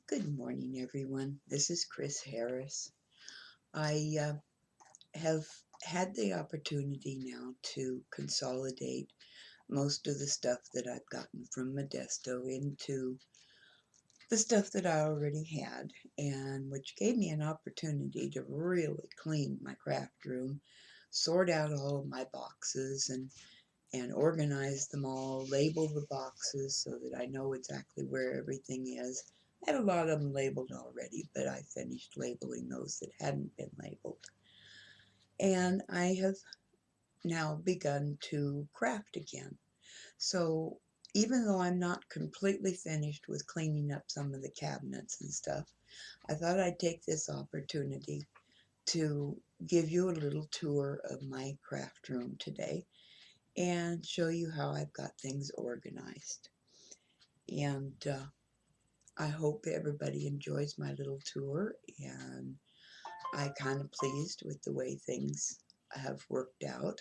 Good morning, everyone. This is Chris Harris. I have had the opportunity now to consolidate most of the stuff that I've gotten from Modesto into the stuff that I already had, and which gave me an opportunity to really clean my craft room, sort out all of my boxes, and organize them all, label the boxes so that I know exactly where everything is. I had a lot of them labeled already, but I finished labeling those that hadn't been labeled. And I have now begun to craft again. So even though I'm not completely finished with cleaning up some of the cabinets and stuff, I thought I'd take this opportunity to give you a little tour of my craft room today and show you how I've got things organized. And I hope everybody enjoys my little tour, and I'm kind of pleased with the way things have worked out.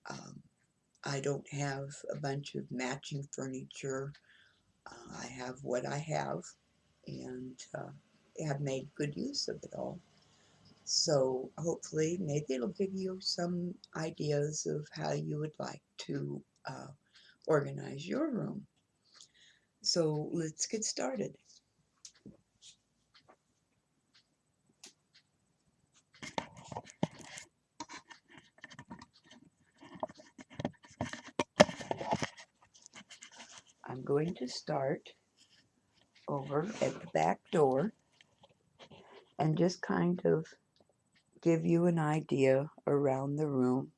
Um, I don't have a bunch of matching furniture. I have what I have, and have made good use of it all. So hopefully, maybe it'll give you some ideas of how you would like to organize your room. So let's get started. I'm going to start over at the back door and just kind of give you an idea around the room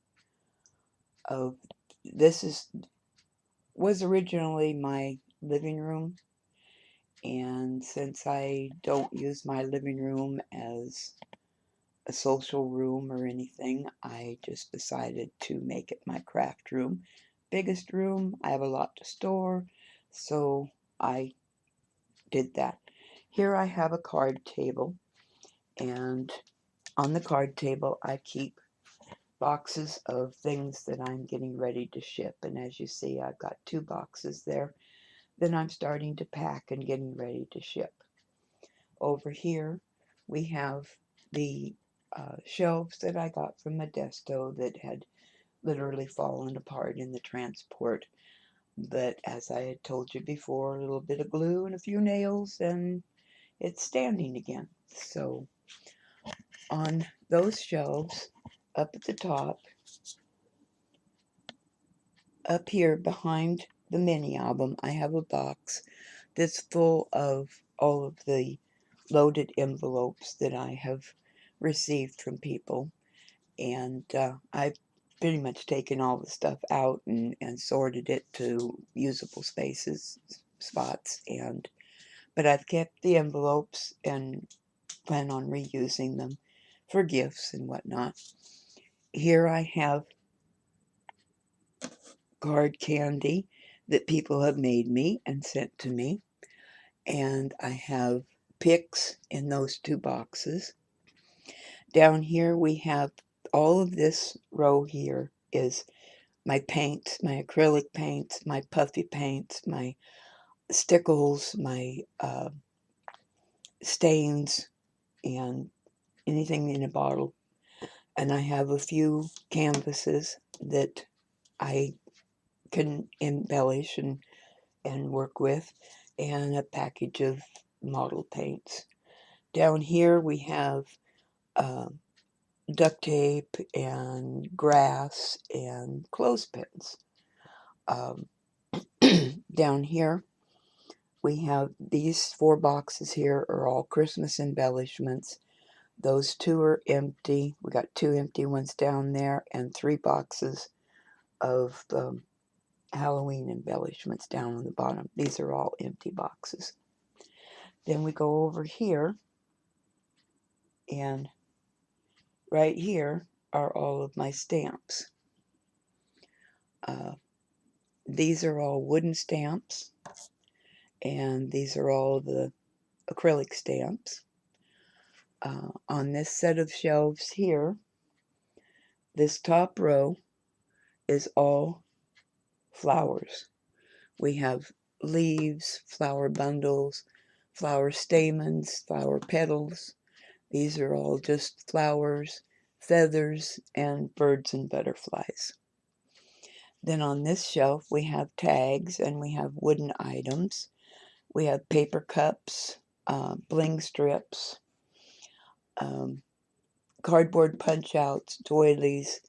of was originally my living room, and since I don't use my living room as a social room or anything, I just decided to make it my craft room. Biggest room, I have a lot to store, so I did that. Here I have a card table, and on the card table I keep boxes of things that I'm getting ready to ship. And as you see, I've got 2 boxes there that I'm starting to pack and getting ready to ship. Over here we have the shelves that I got from Modesto that had literally fallen apart in the transport. But as I had told you before, a little bit of glue and a few nails and it's standing again. So on those shelves up at the top, up here behind the mini album, I have a box that's full of all of the loaded envelopes that I have received from people. And I've pretty much taken all the stuff out and sorted it to usable spots. But I've kept the envelopes and plan on reusing them for gifts and whatnot. Here I have card candy that people have made me and sent to me. And I have picks in those 2 boxes. Down here we have all of this row here is my paints, my acrylic paints, my puffy paints, my stickles, my stains, and anything in a bottle. And I have a few canvases that I can embellish and work with, and a package of model paints. Down here we have uh, duct tape and grass and clothespins. Um, Down here we have these 4 boxes here are all Christmas embellishments. Those 2 are empty. We got 2 empty ones down there and 3 boxes of Halloween embellishments down on the bottom. These are all empty boxes. Then we go over here, and right here are all of my stamps. Uh, these are all wooden stamps, and these are all the acrylic stamps. On this set of shelves here, this top row is all flowers. We have leaves, flower bundles, flower stamens, flower petals. These are all just flowers, feathers, and birds and butterflies. Then on this shelf we have tags and we have wooden items. We have paper cups, bling strips, um, cardboard punch-outs, doilies,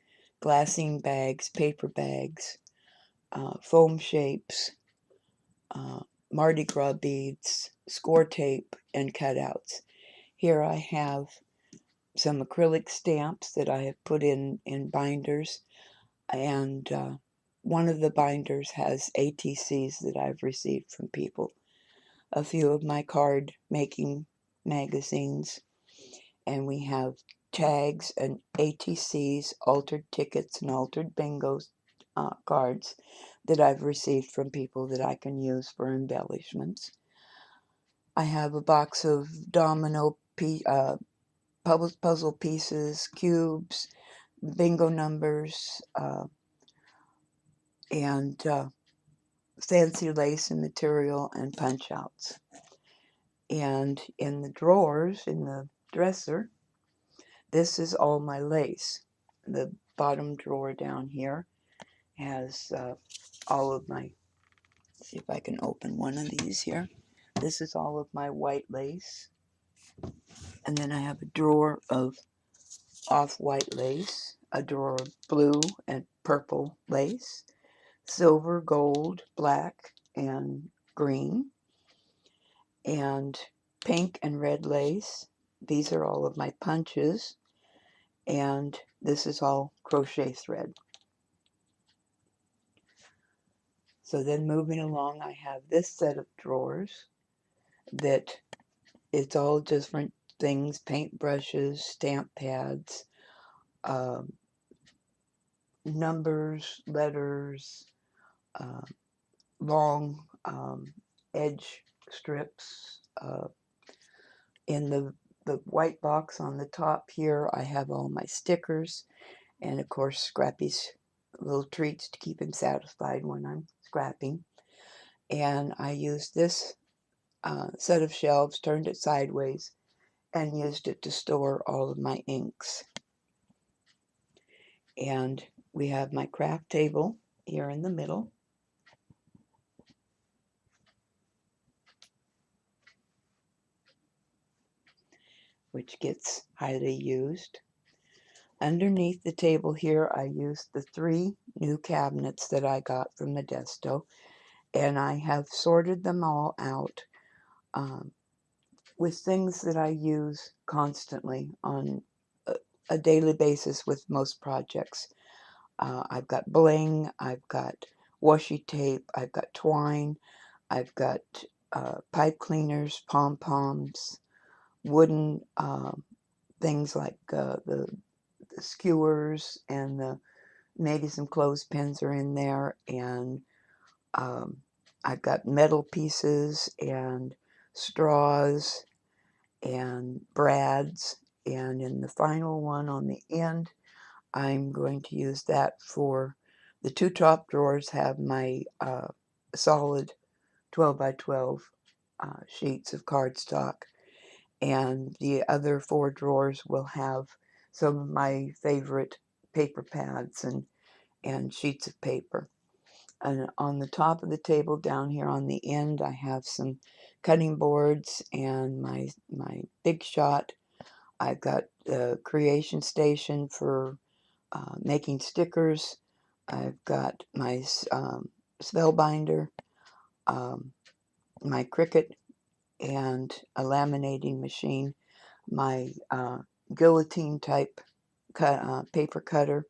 glassine bags, paper bags, foam shapes, uh, Mardi Gras beads, score tape, and cutouts. Here I have some acrylic stamps that I have put in binders, and one of the binders has ATCs that I've received from people. A few of my card making magazines, and we have tags and ATCs, altered tickets, and altered bingo cards that I've received from people that I can use for embellishments. I have a box of domino puzzle pieces, cubes, bingo numbers, and fancy lace and material and punch outs. And in the drawers, in the dresser, this is all my lace. The bottom drawer down here has all of my, see if I can open one of these here. This is all of my white lace. And then I have a drawer of off-white lace, a drawer of blue and purple lace, silver, gold, black, and green, and pink and red lace. These are all of my punches, and this is all crochet thread. So then moving along, I have this set of drawers that it's all different things, paint brushes, stamp pads, um, numbers, letters, uh, long edge strips. In the white box on the top here, I have all my stickers, and of course Scrappy's little treats to keep him satisfied when I'm scrapping. And I used this set of shelves, turned it sideways, and used it to store all of my inks. And we have my craft table here in the middle, which gets highly used. Underneath the table here, I used the 3 new cabinets that I got from Modesto, and I have sorted them all out with things that I use constantly on a daily basis with most projects. I've got bling, I've got washi tape, I've got twine, I've got pipe cleaners, pom-poms, wooden things like the skewers, and maybe some clothespins are in there, and I've got metal pieces and straws and brads, and in the final one on the end, I'm going to use that for the 2 top drawers have my solid 12 by 12 sheets of cardstock, and the other 4 drawers will have some of my favorite paper pads and sheets of paper. And on the top of the table down here on the end, I have some cutting boards and my Big Shot. I've got the creation station for making stickers. I've got my spellbinder, my Cricut, and a laminating machine, my guillotine type paper cutter,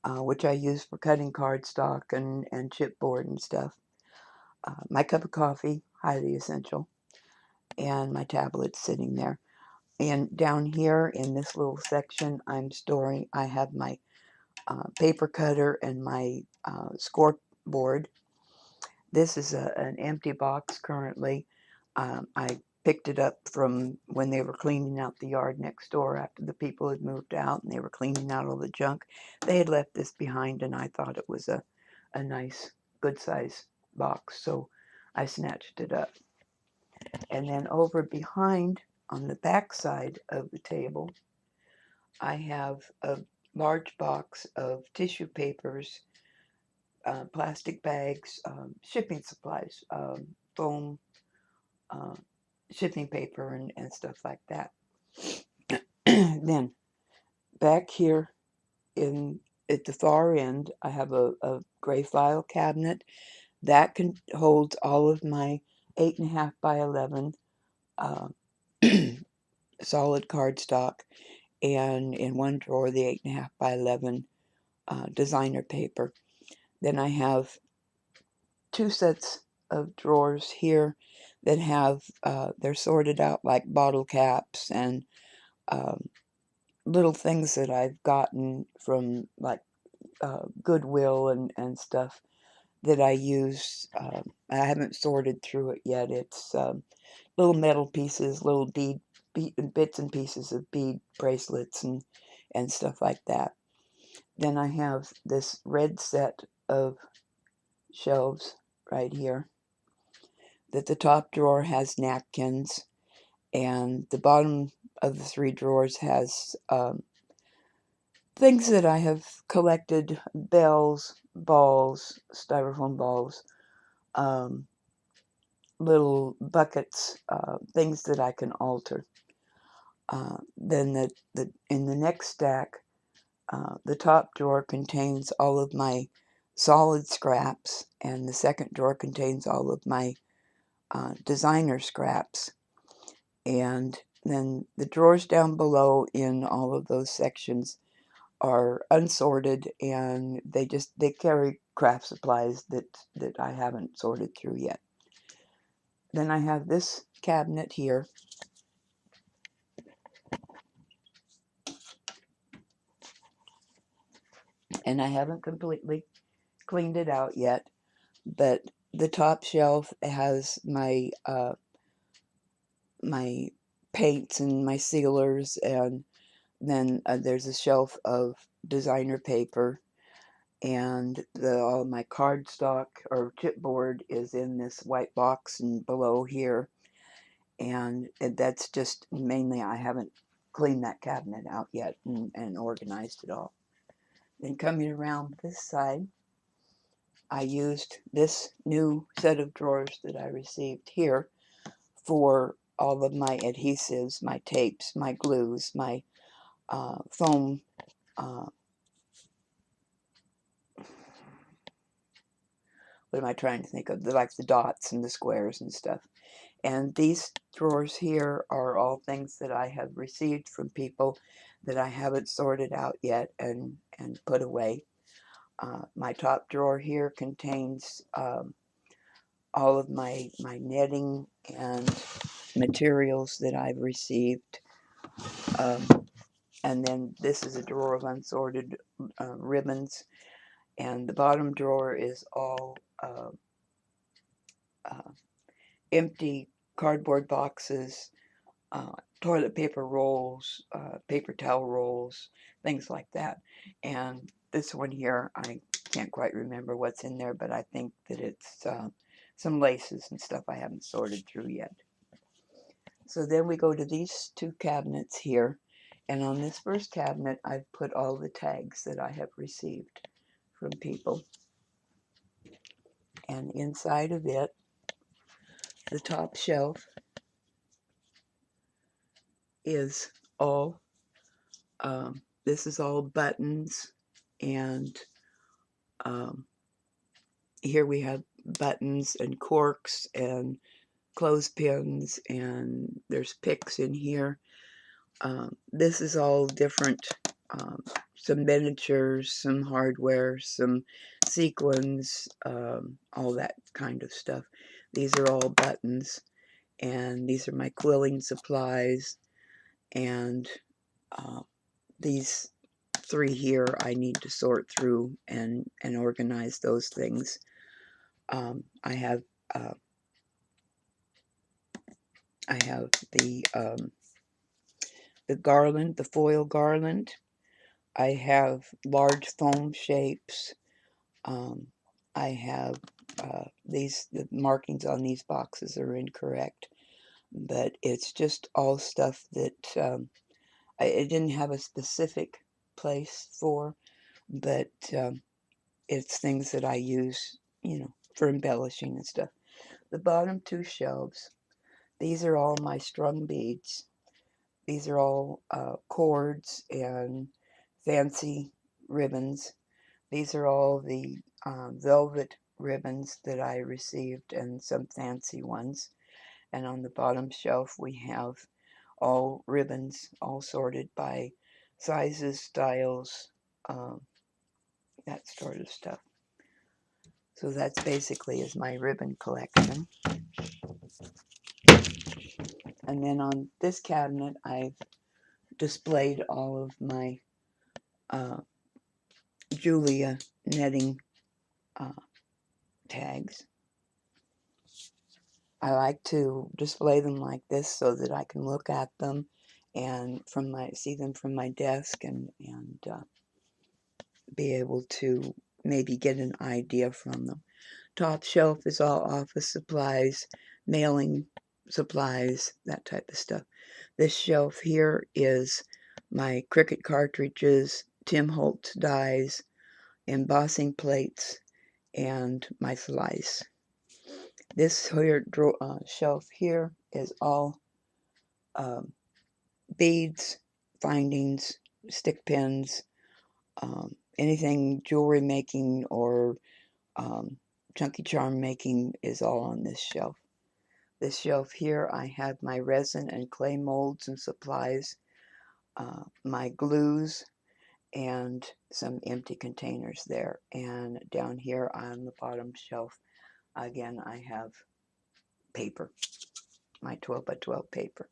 which I use for cutting cardstock and chipboard and stuff. My cup of coffee, highly essential, and my tablet sitting there. And down here in this little section, I have my paper cutter and my scoreboard. This is an empty box currently. I picked it up from when they were cleaning out the yard next door after the people had moved out and they were cleaning out all the junk. They had left this behind, and I thought it was a nice, good size box, so I snatched it up. And then over behind on the back side of the table, I have a large box of tissue papers, plastic bags, shipping supplies, foam, uh, shipping paper, and stuff like that. Then back here at the far end, I have a gray file cabinet that holds all of my 8.5 by 11 uh, solid cardstock, and in one drawer the 8.5 by 11 designer paper. Then I have two sets of drawers here that have they're sorted out like bottle caps and um, little things that I've gotten from like Goodwill and stuff that I use. I haven't sorted through it yet. It's little metal pieces, little bits and pieces of bead bracelets and stuff like that. Then I have this red set of shelves right here, that the top drawer has napkins, and the bottom of the three drawers has things that I have collected: bells, balls, styrofoam balls, little buckets, things that I can alter. Then in the next stack, the top drawer contains all of my solid scraps, and the second drawer contains all of my designer scraps. And then the drawers down below in all of those sections are unsorted, and they carry craft supplies that I haven't sorted through yet. Then I have this cabinet here, and I haven't completely cleaned it out yet, but the top shelf has my my paints and my sealers, and then there's a shelf of designer paper, and all my cardstock or chipboard is in this white box and below here, and that's just mainly, I haven't cleaned that cabinet out yet and organized it all. Then coming around this side, I used this new set of drawers that I received here for all of my adhesives, my tapes, my glues, my foam, what am I trying to think of? Like the dots and the squares and stuff. And these drawers here are all things that I have received from people that I haven't sorted out yet and put away. My top drawer here contains all of my netting and materials that I've received. And then this is a drawer of unsorted ribbons. And the bottom drawer is all empty cardboard boxes, toilet paper rolls, paper towel rolls, things like that. And this one here, I can't quite remember what's in there, but I think that it's some laces and stuff I haven't sorted through yet. So then we go to these two cabinets here, and on this first cabinet I've put all the tags that I have received from people. And inside of it, the top shelf is all, this is all buttons, and here we have buttons and corks and clothespins, and there's picks in here. This is all different, some miniatures, some hardware, some sequins, all that kind of stuff. These are all buttons, and these are my quilling supplies, and these three here I need to sort through and organize those things. I have the garland, the foil garland. I have large foam shapes. I have the markings on these boxes are incorrect. but it's just all stuff that I didn't have a specific place for, but it's things that I use, for embellishing and stuff. The bottom two shelves, these are all my strung beads. These are all cords and fancy ribbons. These are all the velvet ribbons that I received and some fancy ones. And on the bottom shelf we have all ribbons, all sorted by sizes, styles, um, that sort of stuff. So that's basically is my ribbon collection. And then on this cabinet I've displayed all of my uh, Julia netting uh, tags. I like to display them like this so that I can look at them and see them from my desk and be able to maybe get an idea from them. Top shelf is all office supplies, mailing supplies, that type of stuff. This shelf here is my Cricut cartridges, Tim Holtz dies, embossing plates, and my slice. This here shelf here is all beads, findings, stick pins, anything jewelry making or chunky charm making is all on this shelf. This shelf here I have my resin and clay molds and supplies, my glues, and some empty containers there. And down here on the bottom shelf, again, I have paper, my 12 by 12 paper.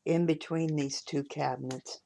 In between these two cabinets,